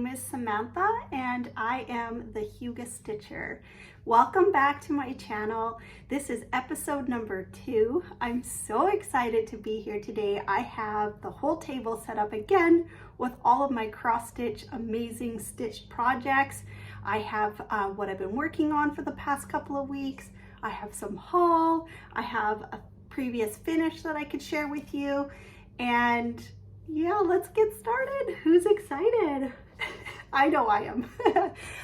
name is Samantha and I am the Huga Stitcher. Welcome back to my channel. This is episode number 2. I'm so excited to be here today. I have the whole table set up again with all of my cross stitch amazing stitched projects. I have what I've been working on for the past couple of weeks. I have some haul. I have a previous finish that I could share with you. And yeah, let's get started. Who's excited? I know I am.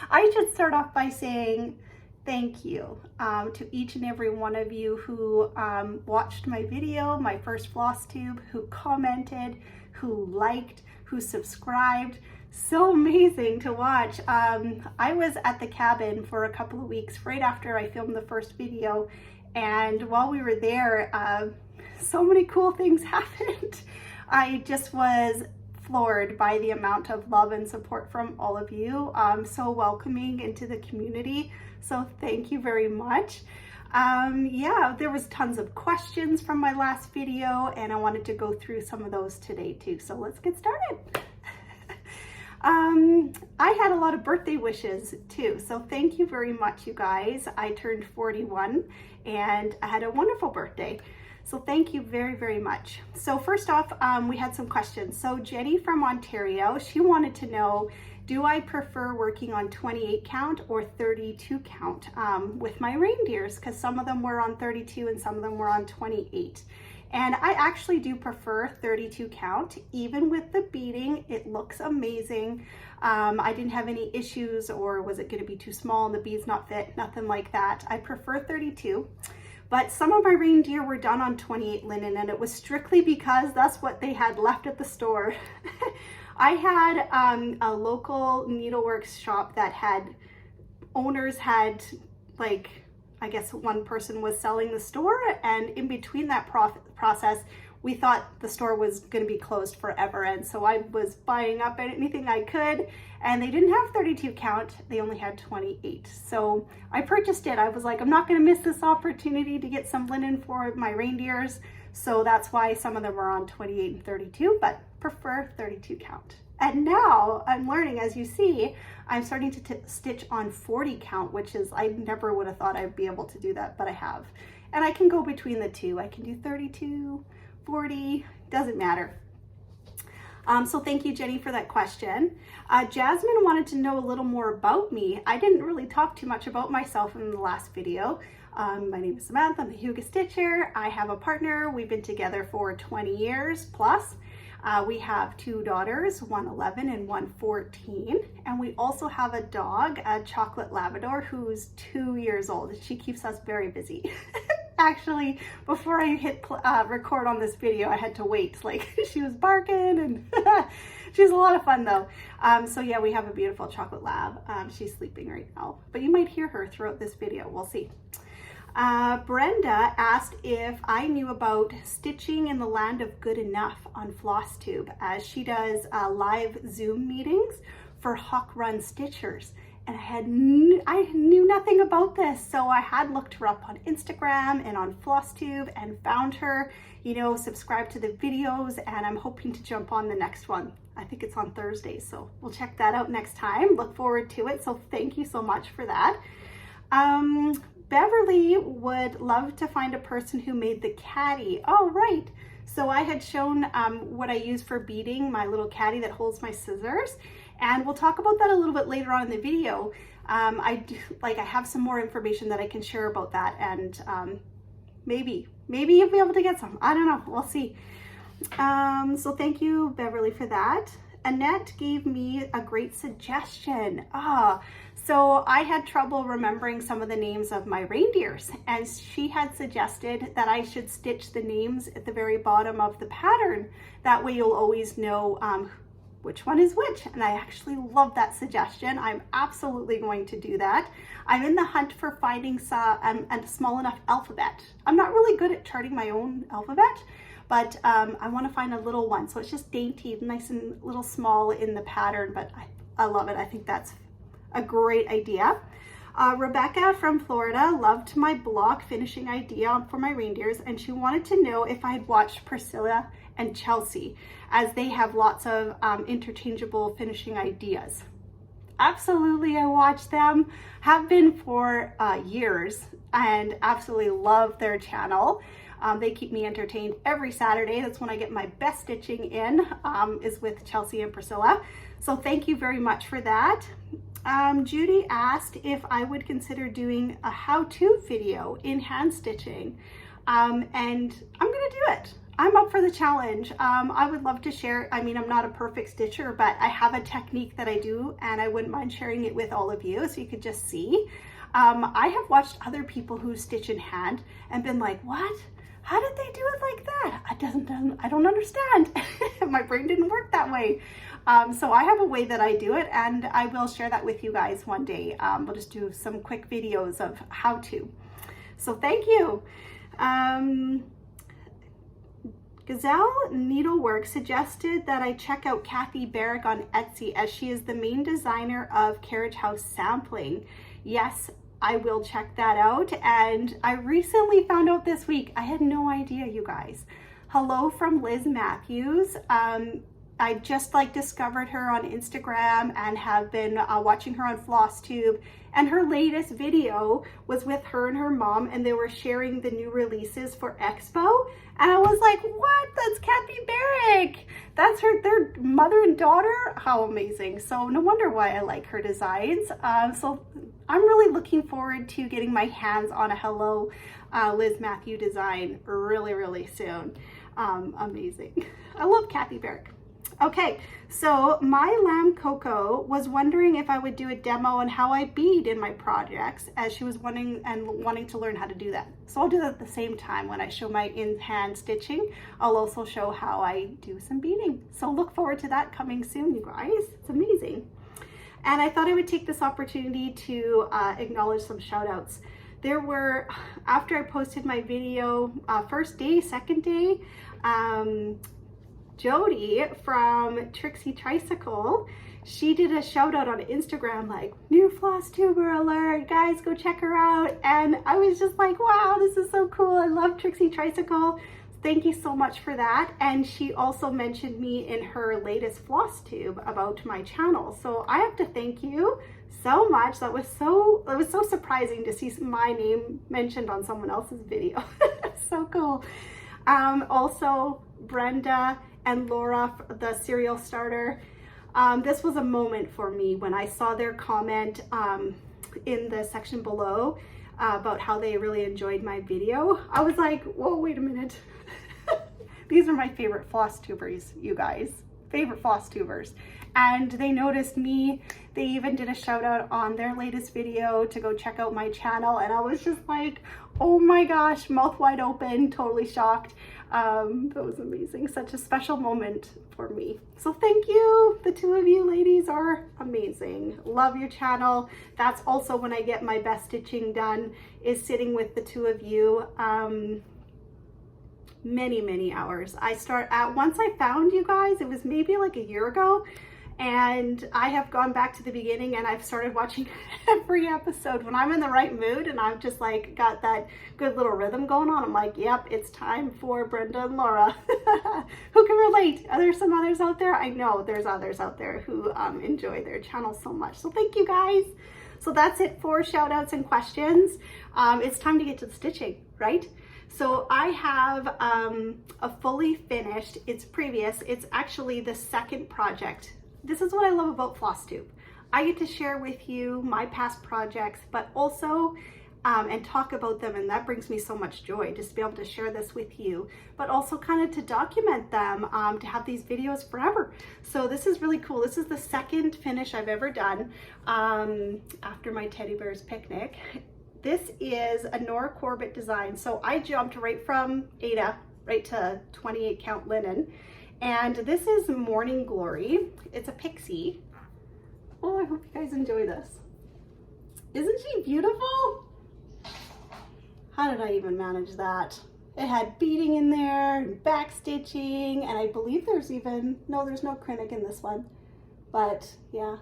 I should start off by saying thank you to each and every one of you who watched my video, my first Flosstube, who commented, who liked, who subscribed. So amazing to watch. I was at the cabin for a couple of weeks right after I filmed the first video, and while we were there, so many cool things happened. I just was floored by the amount of love and support from all of you. So welcoming into the community. So thank you very much. Yeah, there was tons of questions from my last video and I wanted to go through some of those today too. So let's get started. I had a lot of birthday wishes too. So thank you very much, you guys. I turned 41 and I had a wonderful birthday. So thank you very, very much. So first off, we had some questions. So Jenny from Ontario, she wanted to know, do I prefer working on 28 count or 32 count with my reindeers? Because some of them were on 32 and some of them were on 28. And I actually do prefer 32 count. Even with the beading, it looks amazing. I didn't have any issues, or was it going to be too small and the beads not fit? Nothing like that. I prefer 32. But some of my reindeer were done on 28 linen, and it was strictly because that's what they had left at the store. I had a local needleworks shop that owners had, like, I guess one person was selling the store, and in between that process, we thought the store was going to be closed forever. And so I was buying up anything I could, and they didn't have 32 count. They only had 28. So I purchased it. I was like, I'm not going to miss this opportunity to get some linen for my reindeers. So that's why some of them are on 28 and 32, but prefer 32 count. And now I'm learning, as you see, I'm starting to stitch on 40 count, which is, I never would have thought I'd be able to do that, but I have. And I can go between the two. I can do 32, 40, doesn't matter. So thank you, Jenny, for that question. Jasmine wanted to know a little more about me. I didn't really talk too much about myself in the last video. My name is Samantha, I'm the Huga Stitcher. I have a partner. We've been together for 20 years plus. We have 2 daughters, one 11 and one 14. And we also have a dog, a chocolate Labrador, who's 2 years old. She keeps us very busy. Actually, before I hit record on this video, I had to wait. Like, she was barking, and she's a lot of fun though. So yeah, we have a beautiful chocolate lab. She's sleeping right now, but you might hear her throughout this video. We'll see. Brenda asked if I knew about stitching in the land of good enough on Flosstube, as she does live Zoom meetings for Hawk Run Stitchers. And I knew nothing about this, so I had looked her up on Instagram and on Flosstube and found her, you know, subscribed to the videos, and I'm hoping to jump on the next one. I think it's on Thursday, so we'll check that out next time. Look forward to it, so thank you so much for that. Beverly would love to find a person who made the caddy. Oh, right. So I had shown what I use for beading, my little caddy that holds my scissors. And we'll talk about that a little bit later on in the video. I have some more information that I can share about that, and maybe you'll be able to get some. I don't know, we'll see. So thank you, Beverly, for that. Annette gave me a great suggestion. So I had trouble remembering some of the names of my reindeers, and she had suggested that I should stitch the names at the very bottom of the pattern. That way you'll always know which one is which, and I actually love that suggestion. I'm absolutely going to do that. I'm in the hunt for finding a small enough alphabet. I'm not really good at charting my own alphabet, but I want to find a little one, so it's just dainty, nice and little small in the pattern, but I love it. I think that's a great idea. Rebecca from Florida loved my block finishing idea for my reindeers, and she wanted to know if I had watched Priscilla and Chelsea, as they have lots of interchangeable finishing ideas. Absolutely, I watch them, have been for years, and absolutely love their channel. They keep me entertained every Saturday. That's when I get my best stitching in, is with Chelsea and Priscilla. So thank you very much for that. Judy asked if I would consider doing a how-to video in hand stitching, and I'm gonna do it. I'm up for the challenge. I would love to share. I mean, I'm not a perfect stitcher, but I have a technique that I do, and I wouldn't mind sharing it with all of you so you could just see. I have watched other people who stitch in hand and been like, what? How did they do it like that? I don't understand. My brain didn't work that way. So I have a way that I do it, and I will share that with you guys one day. We'll just do some quick videos of how to. So thank you. Gazelle Needlework suggested that I check out Kathy Barrick on Etsy, as she is the main designer of Carriage House Sampling. Yes, I will check that out. And I recently found out this week, I had no idea, you guys. Hello from Liz Matthews. I just discovered her on Instagram and have been watching her on Flosstube, and her latest video was with her and her mom, and they were sharing the new releases for Expo, and I was like, what? That's Kathy Barrick. That's their mother and daughter. How amazing. So no wonder why I like her designs. So I'm really looking forward to getting my hands on a Hello Liz Matthew design really soon. Amazing. I love Kathy Barrick. Okay, so my Lamb Coco was wondering if I would do a demo on how I bead in my projects, as she was wanting to learn how to do that. So I'll do that at the same time when I show my in-hand stitching. I'll also show how I do some beading. So look forward to that coming soon, you guys. It's amazing. And I thought I would take this opportunity to acknowledge some shout outs. There were, after I posted my video, first day, second day, Jody from Trixie Tricycle, she did a shout out on Instagram like, new Flosstuber alert, guys, go check her out. And I was just like, wow, this is so cool. I love Trixie Tricycle. Thank you so much for that. And she also mentioned me in her latest Flosstube about my channel. So I have to thank you so much. It was so surprising to see my name mentioned on someone else's video. So cool. Also Brenda and Laura, the cereal starter. This was a moment for me when I saw their comment in the section below about how they really enjoyed my video. I was like, whoa, wait a minute. These are my favorite Flosstubers, you guys. Favorite Flosstubers. And they noticed me. They even did a shout out on their latest video to go check out my channel. And I was just like, oh my gosh, mouth wide open, totally shocked. That was amazing. Such a special moment for me. So thank you. The two of you ladies are amazing. Love your channel. That's also when I get my best stitching done, is sitting with the two of you. Many hours. I start at, once I found you guys, it was maybe like a year ago, and I have gone back to the beginning and I've started watching every episode. When I'm in the right mood and I've just got that good little rhythm going on, I'm like, yep, it's time for Brenda and Laura. Who can relate? Are there some others out there? I know there's others out there who enjoy their channel so much. So thank you guys. So that's it for shout outs and questions. It's time to get to the stitching, right? So I have a fully finished, it's actually the second project. This is what I love about Flosstube. I get to share with you my past projects, but also, and talk about them, and that brings me so much joy, just to be able to share this with you, but also kind of to document them, to have these videos forever. So this is really cool. This is the second finish I've ever done after my teddy bear's picnic. This is a Nora Corbett design. So I jumped right from Ada right to 28 count linen. And this is Morning Glory. It's a pixie. Oh, I hope you guys enjoy this. Isn't she beautiful? How did I even manage that? It had beading in there and back stitching, and I believe there's even, no, there's no Kreinik in this one. But yeah.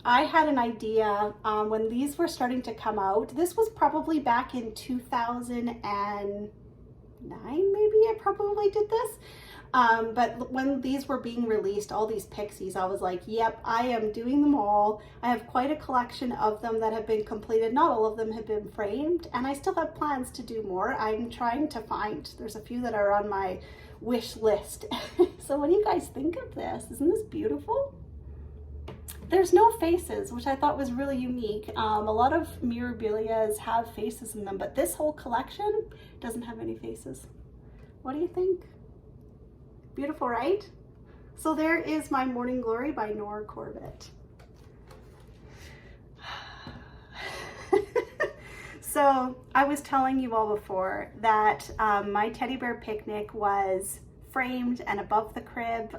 I had an idea when these were starting to come out. This was probably back in 2000 and maybe I probably did this. But when these were being released, all these Pixies, I was like, yep, I am doing them all. I have quite a collection of them that have been completed. Not all of them have been framed, and I still have plans to do more. I'm trying to find, there's a few that are on my wish list. So what do you guys think of this? Isn't this beautiful? There's no faces, which I thought was really unique. A lot of mirabilias have faces in them, but this whole collection doesn't have any faces. What do you think? Beautiful, right? So there is my Morning Glory by Nora Corbett. So I was telling you all before that my teddy bear picnic was framed and above the crib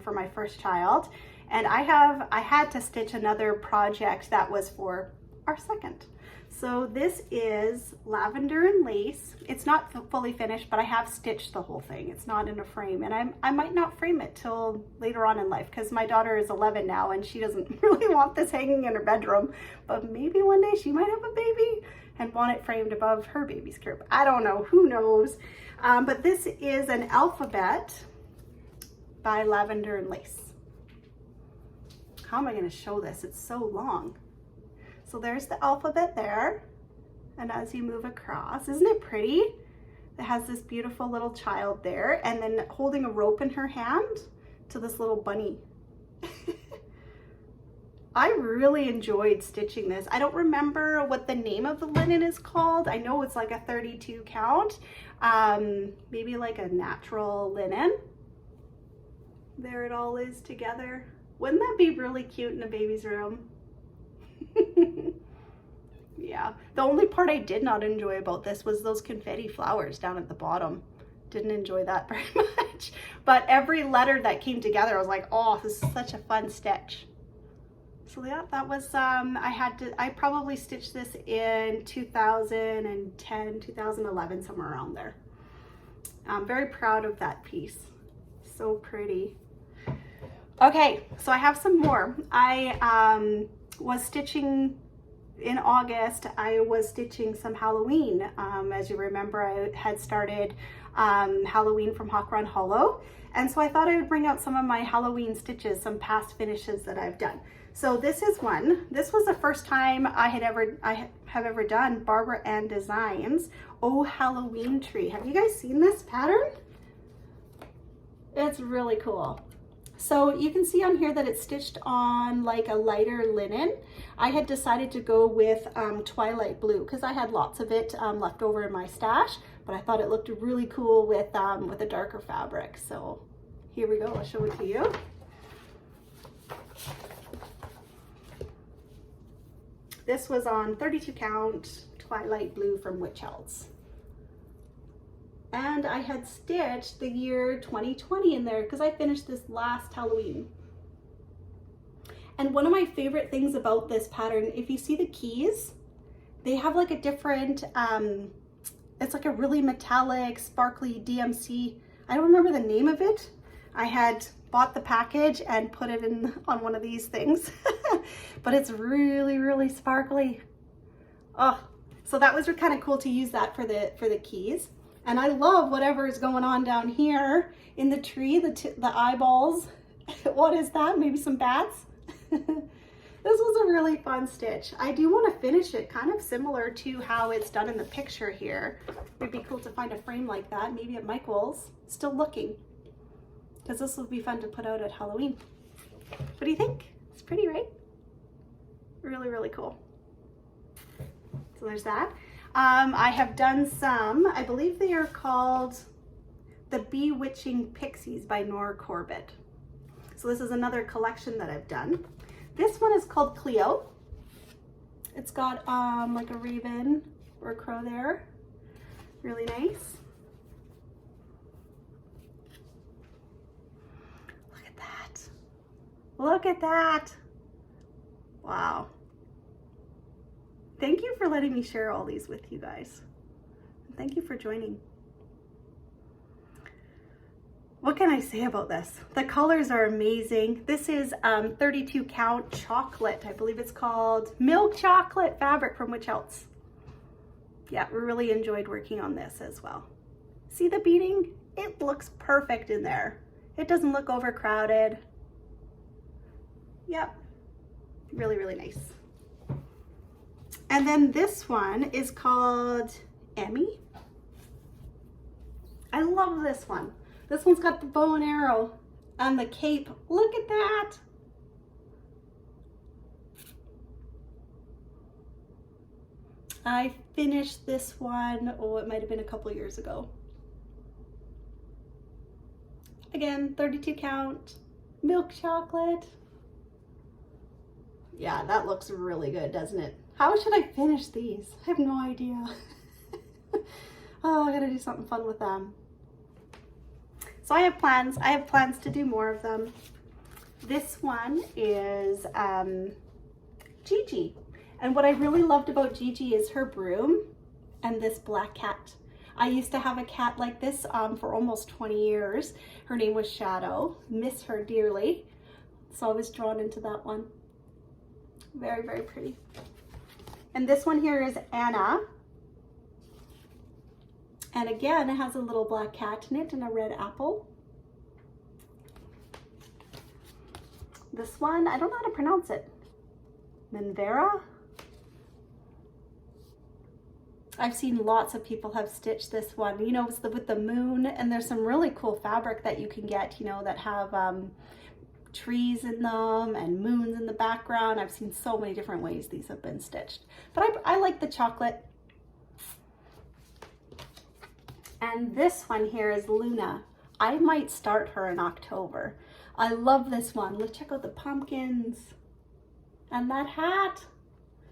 for my first child. And I had to stitch another project that was for our second. So this is Lavender and Lace. It's not fully finished, but I have stitched the whole thing. It's not in a frame, and I might not frame it till later on in life because my daughter is 11 now and she doesn't really want this hanging in her bedroom, but maybe one day she might have a baby and want it framed above her baby's crib. I don't know, who knows? But this is an alphabet by Lavender and Lace. How am I going to show this? It's so long. So there's the alphabet there, and as you move across, isn't it pretty? It has this beautiful little child there, and then holding a rope in her hand to this little bunny. I really enjoyed stitching this. I don't remember what the name of the linen is called. I know it's like a 32 count, maybe like a natural linen. There it all is together. Wouldn't that be really cute in a baby's room? Yeah, the only part I did not enjoy about this was those confetti flowers down at the bottom. Didn't enjoy that very much. But every letter that came together, I was like, oh, this is such a fun stitch. So yeah, that was, I probably stitched this in 2010, 2011, somewhere around there. I'm very proud of that piece. So pretty. Okay, so I have some more. I was stitching in August. I was stitching some Halloween. As you remember, I had started Halloween from Hawk Run Hollow, and so I thought I would bring out some of my Halloween stitches, some past finishes that I've done. So this is one. This was the first time I have ever done Barbara Ann Designs Oh Halloween Tree. Have you guys seen this pattern? It's really cool. So you can see on here that it's stitched on like a lighter linen. I had decided to go with Twilight Blue because I had lots of it left over in my stash, but I thought it looked really cool with a darker fabric. So here we go, I'll show it to you. This was on 32 count Twilight Blue from Witch Elves. And I had stitched the year 2020 in there because I finished this last Halloween. And one of my favorite things about this pattern, if you see the keys, they have like a different, it's like a really metallic, sparkly DMC. I don't remember the name of it. I had bought the package and put it in on one of these things, but it's really, really sparkly. Oh, so that was kind of cool to use that for the keys. And I love whatever is going on down here in the tree, the eyeballs. What is that? Maybe some bats? This was a really fun stitch. I do want to finish it kind of similar to how it's done in the picture here. It'd be cool to find a frame like that, maybe at Michael's. Still looking, because this will be fun to put out at Halloween. What do you think? It's pretty, right? Really, really cool. So there's that. I have done some, I believe they are called the Bewitching Pixies by Nora Corbett. So this is another collection that I've done. This one is called Cleo. It's got like a raven or a crow there. Really nice. Look at that. Look at that. Wow. Thank you for letting me share all these with you guys. Thank you for joining. What can I say about this? The colors are amazing. This is 32 count chocolate. I believe it's called milk chocolate fabric from Witch Elves. Yeah, we really enjoyed working on this as well. See the beading? It looks perfect in there. It doesn't look overcrowded. Yep, really, really nice. And then this one is called Emmy. I love this one. This one's got the bow and arrow and the cape. Look at that. I finished this one, oh, it might have been a couple years ago. Again, 32 count, milk chocolate. Yeah, that looks really good, doesn't it? How should I finish these? I have no idea. Oh, I gotta do something fun with them. So I have plans. I have plans to do more of them. This one is Gigi. And what I really loved about Gigi is her broom and this black cat. I used to have a cat like this for almost 20 years. Her name was Shadow. Miss her dearly. So I was drawn into that one. Very, very pretty. And this one here is Anna. And again, it has a little black cat in it and a red apple. This one, I don't know how to pronounce it. Minvera? I've seen lots of people have stitched this one. You know, it's with the moon, and there's some really cool fabric that you can get, you know, that have trees in them and moons in the background. I've seen so many different ways these have been stitched. But I like the chocolate. And this one here is Luna. I might start her in October. I love this one. Let's check out the pumpkins and that hat.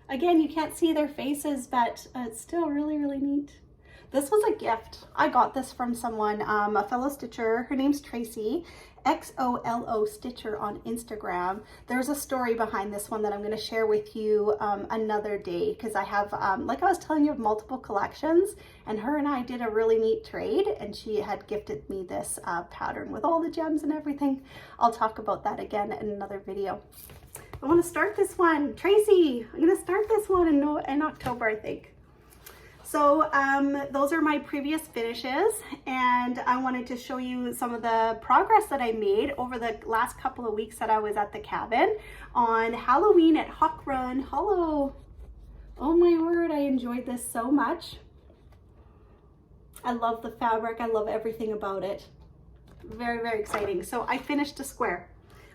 Again, you can't see their faces, but it's still really, really neat. This was a gift. I got this from someone, a fellow stitcher. Her name's Tracy, XOLO Stitcher on Instagram. There's a story behind this one that I'm going to share with you another day, because I have, like I was telling you, multiple collections, and her and I did a really neat trade, and she had gifted me this pattern with all the gems and everything. I'll talk about that again in another video. I want to start this one. Tracy, I'm going to start this one in October, I think. So those are my previous finishes, and I wanted to show you some of the progress that I made over the last couple of weeks that I was at the cabin on Halloween at Hawk Run Hollow. Oh my word, I enjoyed this so much. I love the fabric. I love everything about it. Very, very exciting. So I finished a square.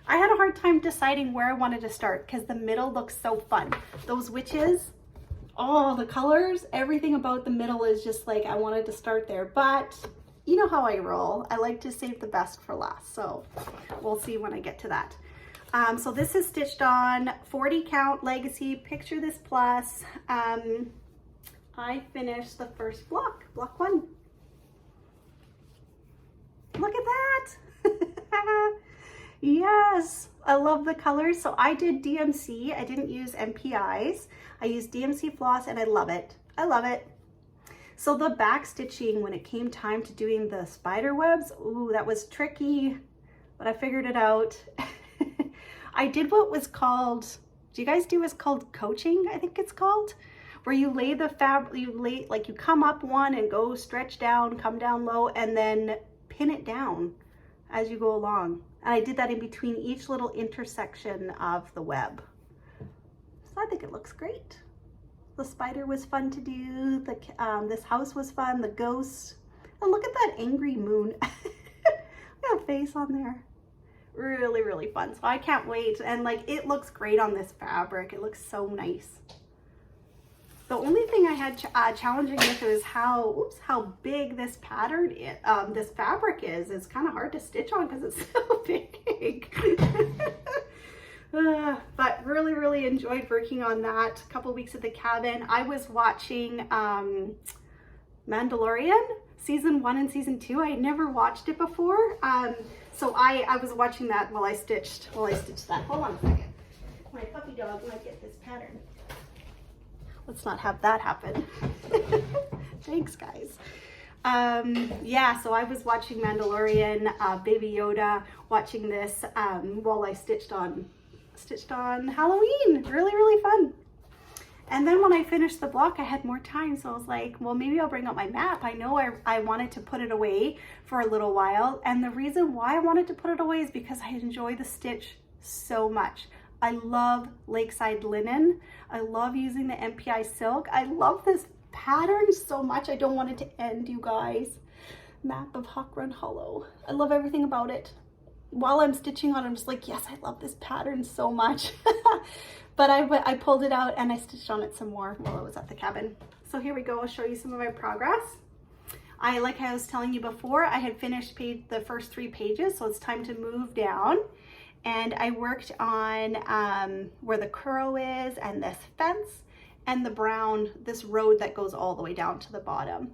I had a hard time deciding where I wanted to start because the middle looks so fun. Those witches, oh, the colors, everything about the middle is just like, I wanted to start there, but you know how I roll. I like to save the best for last, so we'll see when I get to that. So this is stitched on 40 count legacy, picture this plus. I finished the first block 1. Look at that. Yes, I love the colors. So I did DMC. I didn't use MPIs. I used DMC floss and I love it. I love it. So the back stitching, when it came time to doing the spider webs, ooh, that was tricky, but I figured it out. I did what was called, do you guys do what's called coaching? I think it's called, where you lay the fabric, like you come up one and go stretch down, come down low, and then pin it down as you go along. And I did that in between each little intersection of the web. So I think it looks great. The spider was fun to do. This house was fun, the ghost. And look at that angry moon. Got a face on there. Really, really fun. So I can't wait. And like, it looks great on this fabric. It looks so nice. The only thing I had challenging with it is how big this pattern is, this fabric is. It's kind of hard to stitch on because it's so big. But really, really enjoyed working on that. A couple weeks at the cabin. I was watching Mandalorian season 1 and season 2. I had never watched it before, so I was watching that while I stitched that. Hold on a second. My puppy dog might get this pattern. Let's not have that happen. Thanks, guys. Yeah, so I was watching Mandalorian, Baby Yoda, watching this while I stitched on Halloween. Really, really fun. And then when I finished the block, I had more time. So I was like, well, maybe I'll bring out my map. I know I wanted to put it away for a little while. And the reason why I wanted to put it away is because I enjoy the stitch so much. I love Lakeside linen. I love using the MPI silk. I love this pattern so much. I don't want it to end, you guys. Map of Hawk Run Hollow. I love everything about it. While I'm stitching on it, I'm just like, yes, I love this pattern so much. But I pulled it out and I stitched on it some more while I was at the cabin. So here we go. I'll show you some of my progress. Like I was telling you before, I had finished the first 3 pages, so it's time to move down. And I worked on where the curl is and this fence and the brown, this road that goes all the way down to the bottom.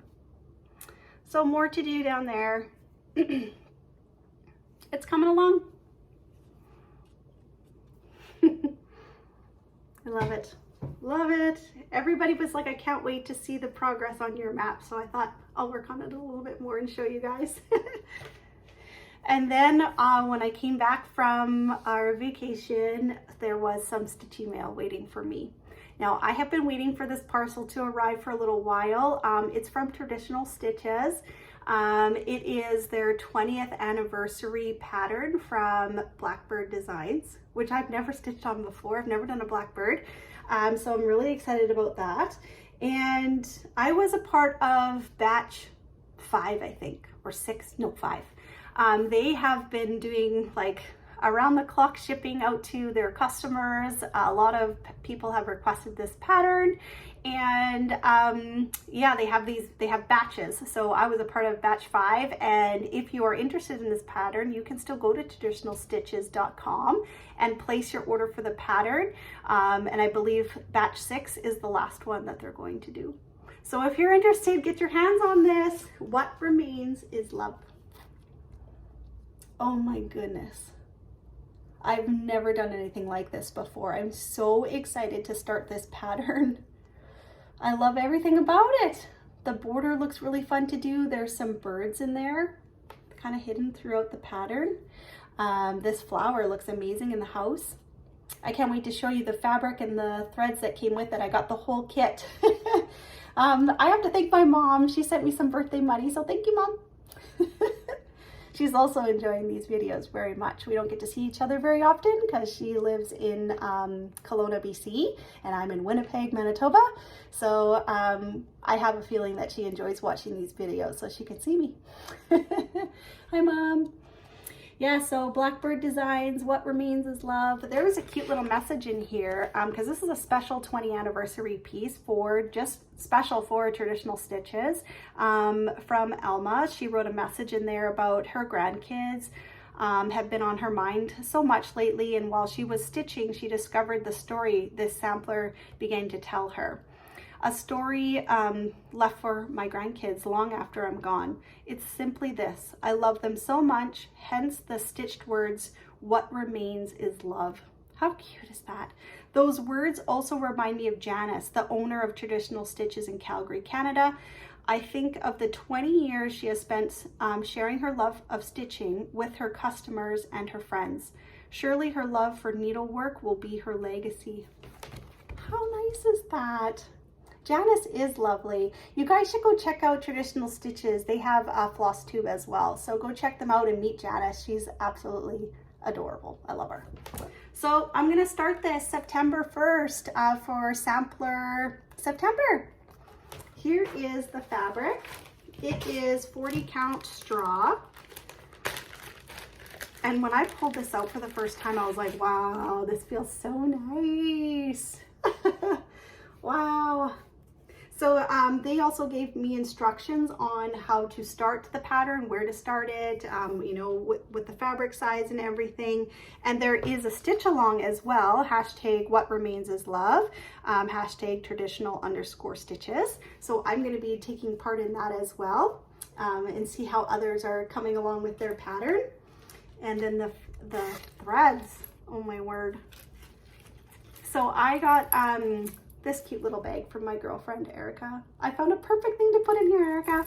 So more to do down there. It's coming along. I love it. Love it. Everybody was like, I can't wait to see the progress on your map. So I thought I'll work on it a little bit more and show you guys. And then when I came back from our vacation, there was some Stitchy mail waiting for me. Now, I have been waiting for this parcel to arrive for a little while. It's from Traditional Stitches. It is their 20th anniversary pattern from Blackbird Designs, which I've never stitched on before. I've never done a Blackbird. So I'm really excited about that. And I was a part of batch 5, I think, or 6, no 5. They have been doing like around the clock shipping out to their customers. A lot of people have requested this pattern, and yeah, they have batches. So I was a part of batch 5, and if you are interested in this pattern, you can still go to traditionalstitches.com and place your order for the pattern. And I believe batch 6 is the last one that they're going to do. So if you're interested, get your hands on this. What Remains is Love. Oh my goodness. I've never done anything like this before. I'm so excited to start this pattern. I love everything about it. The border looks really fun to do. There's some birds in there, kind of hidden throughout the pattern. This flower looks amazing in the house. I can't wait to show you the fabric and the threads that came with it. I got the whole kit. I have to thank my mom. She sent me some birthday money, so thank you, Mom. She's also enjoying these videos very much. We don't get to see each other very often because she lives in Kelowna, BC, and I'm in Winnipeg, Manitoba. So I have a feeling that she enjoys watching these videos so she can see me. Hi, Mom. Yeah, so Blackbird Designs, What Remains is Love. There was a cute little message in here because this is a special 20 anniversary piece for just special for Traditional Stitches from Elma. She wrote a message in there about her grandkids have been on her mind so much lately, and while she was stitching, she discovered the story this sampler began to tell her. A story left for my grandkids long after I'm gone. It's simply this: I love them so much, hence the stitched words, what remains is love. How cute is that? Those words also remind me of Janice, the owner of Traditional Stitches in Calgary, Canada. I think of the 20 years she has spent sharing her love of stitching with her customers and her friends. Surely her love for needlework will be her legacy. How nice is that? Janice is lovely. You guys should go check out Traditional Stitches. They have a Flosstube as well. So go check them out and meet Janice. She's absolutely adorable. I love her. So I'm going to start this September 1st for sampler September. Here is the fabric. It is 40 count straw. And when I pulled this out for the first time, I was like, wow, this feels so nice. Wow. So they also gave me instructions on how to start the pattern, where to start it, you know, with the fabric size and everything. And there is a stitch along as well, hashtag what remains is love, hashtag traditional_stitches. So I'm going to be taking part in that as well and see how others are coming along with their pattern. And then the threads, oh my word. So I got this cute little bag from my girlfriend, Erica. I found a perfect thing to put in here, Erica.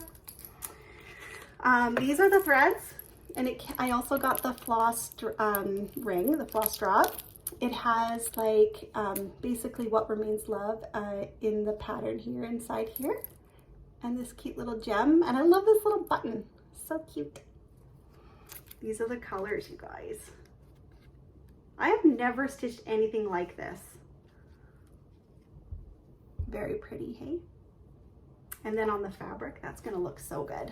These are the threads, and I also got the floss ring, the floss strap. it has like basically What Remains Love in the pattern here inside here. And this cute little gem. And I love this little button. So cute. These are the colors, you guys. I have never stitched anything like this. Very pretty, hey? And then on the fabric, that's gonna look so good.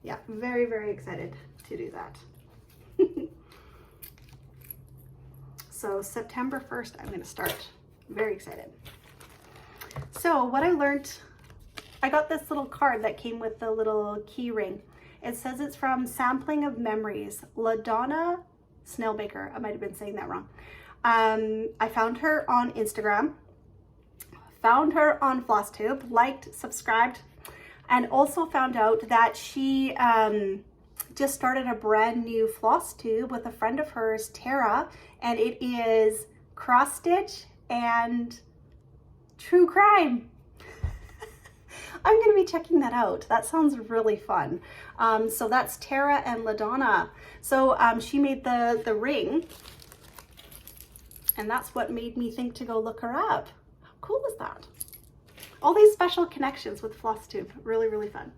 Yeah, very, very excited to do that. So September 1st, I'm gonna start. Very excited. So what I learned, I got this little card that came with the little key ring. It says it's from Sampling of Memories, LaDonna Snailbaker. I might have been saying that wrong. I found her on Instagram, found her on Flosstube, liked, subscribed, and also found out that she just started a brand new Flosstube with a friend of hers, Tara, and it is cross stitch and true crime. I'm going to be checking that out. That sounds really fun. So that's Tara and LaDonna. So she made the ring, and that's what made me think to go look her up. How cool is that? All these special connections with Flosstube. Really, really fun.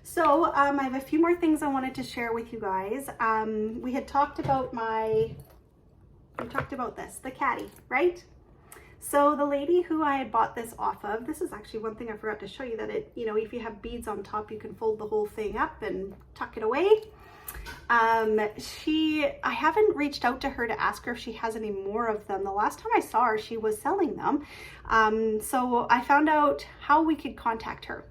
So I have a few more things I wanted to share with you guys. We had talked about this, the caddy, right? So the lady who I had bought this off of, this is actually one thing I forgot to show you, that it, you know, if you have beads on top, you can fold the whole thing up and tuck it away. I haven't reached out to her to ask her if she has any more of them. The last time I saw her, she was selling them. So I found out how we could contact her.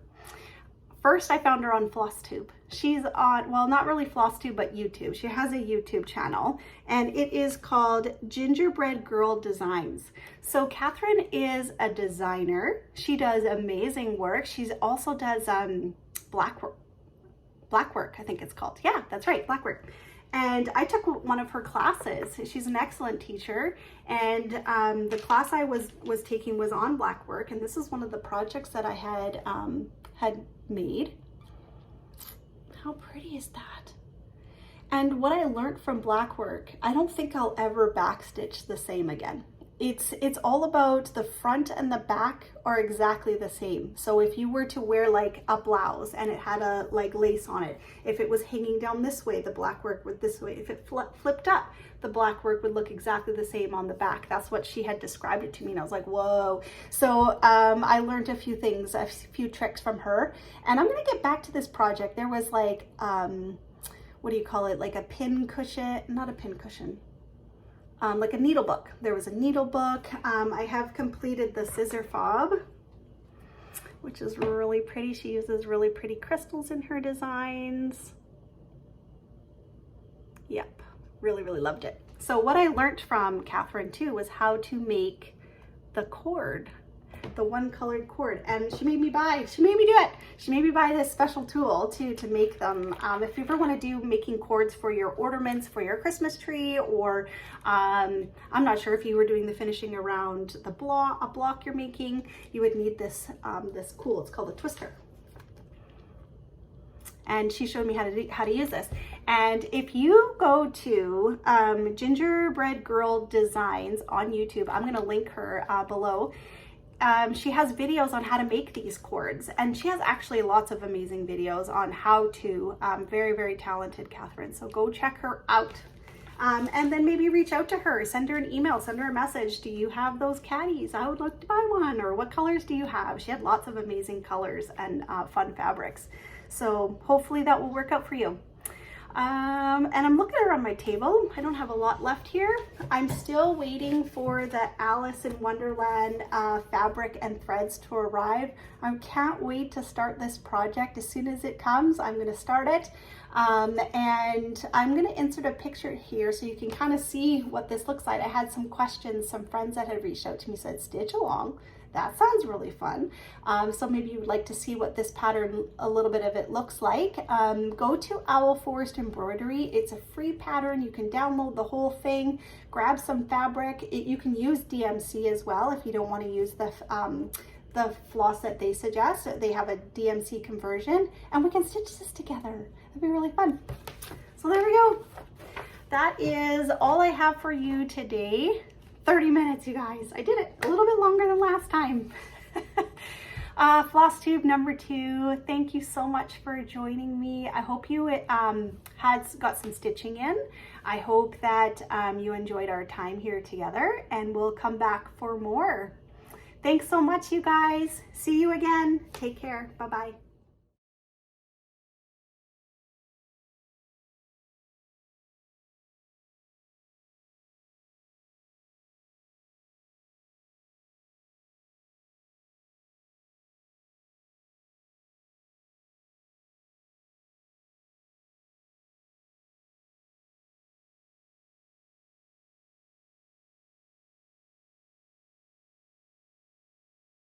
First, I found her on Flosstube. She's on, well, not really Flosstube, but YouTube. She has a YouTube channel, and it is called Gingerbread Girl Designs. So Catherine is a designer. She does amazing work. She also does blackwork, I think it's called. Yeah, that's right, blackwork. And I took one of her classes. She's an excellent teacher, and the class I was taking was on blackwork, and this is one of the projects that I had made. How pretty is that? And what I learned from blackwork, I don't think I'll ever backstitch the same again. It's all about the front and the back are exactly the same. So if you were to wear like a blouse and it had a like lace on it, if it was hanging down this way, the blackwork would this way. If it flipped up, the blackwork would look exactly the same on the back. That's what she had described it to me, and I was like, whoa. So I learned a few things, a few tricks from her, and I'm gonna get back to this project. There was like, what do you call it? Like a pin cushion, not a pin cushion. Like a needle book. There was a needle book. I have completed the scissor fob, which is really pretty. She uses really pretty crystals in her designs. Yep, really, really loved it. So what I learned from Catherine too was how to make the cord, the one colored cord, and she made me do it. She made me buy this special tool too to make them. If you ever want to do making cords for your ornaments for your Christmas tree, or I'm not sure if you were doing the finishing around the block, a block you're making, you would need this this cool. It's called a twister. And she showed me how to use this. And if you go to Gingerbread Girl Designs on YouTube, I'm going to link her below. She has videos on how to make these cords, and she has actually lots of amazing videos on how to. Very, very talented Catherine. So go check her out. And then maybe reach out to her, send her an email, send her a message. Do you have those caddies? I would like to buy one. Or what colors do you have? She had lots of amazing colors and fun fabrics. So hopefully that will work out for you. And I'm looking around my table. I don't have a lot left here. I'm still waiting for the Alice in Wonderland fabric and threads to arrive. I can't wait to start this project. As soon as it comes, I'm going to start it. And I'm going to insert a picture here so you can kind of see what this looks like. I had some questions. Some friends that had reached out to me said, stitch along. That sounds really fun. So maybe you would like to see what this pattern, a little bit of it looks like. Go to Owl Forest Embroidery. It's a free pattern. You can download the whole thing, grab some fabric. You can use DMC as well if you don't want to use the floss that they suggest. They have a DMC conversion, and we can stitch this together. It'd be really fun. So there we go. that is all I have for you today. 30 minutes, you guys. I did it a little bit longer than last time. Flosstube number 2, thank you so much for joining me. I hope you got some stitching in. I hope that you enjoyed our time here together, and we'll come back for more. Thanks so much, you guys. See you again. Take care. Bye-bye.